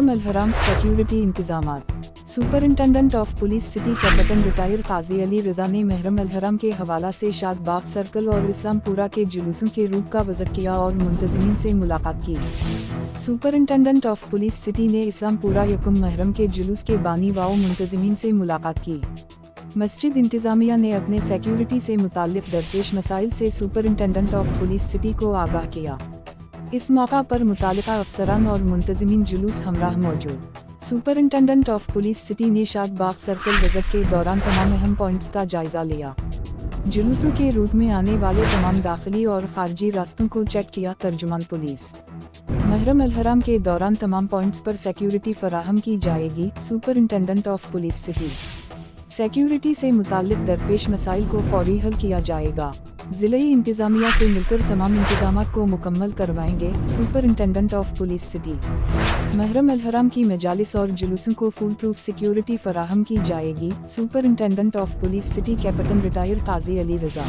महरम अलहराम सिक्योरिटी इंतजामात। Superintendent of police city captain retired Qazi Ali Raza ने महरम अलहराम के हवाला से शाद बाग सर्कल और इस्लामपुरा के जुलूसों के रूट का विजिट किया और मुंतजिमीन से मुलाकात की। सुपरिंटेंडेंट ऑफ पुलिस सिटी ने इस्लामपुरा यकुम महरम के जुलूस के बानी व मुंतजिमीन से मुलाकात की। मस्जिद इंतजामिया ने अपने सिक्योरिटी से मुताल्लिक दरपेश मसाइल से सुपरिंटेंडेंट ऑफ पुलिस सिटी को आगाह किया। इस मौका पर मुतालिका अफसरान और मुंतजिमीन जुलूस हमराह मौजूद। सुपरिंटेंडेंट ऑफ पुलिस सिटी ने शाद बाग सर्कल विजिट के दौरान तमाम अहम पॉइंट्स का जायजा लिया। जुलूसों के रूट में आने वाले तमाम दाखिली और खारजी रास्तों को चेक किया। तर्जुमान पुलिस। महरम अलहराम के दौरान तमाम पॉइंट्स पर सिक्योरिटी फराहम की जाएगी। Superintendent of police city. Security से मुताल्लिक दरपेश मसाइल को फौरी हल किया जाएगा। जिले इंतजामिया से मिलकर तमाम इंतजामात को मुकम्मल करवाएंगे। Superintendent of police city. महरम अलहराम की मजालिस और जुलूसों को फुल प्रूफ सिक्योरिटी फराहम की जाएगी। Superintendent of police city captain retired Qazi Ali Raza.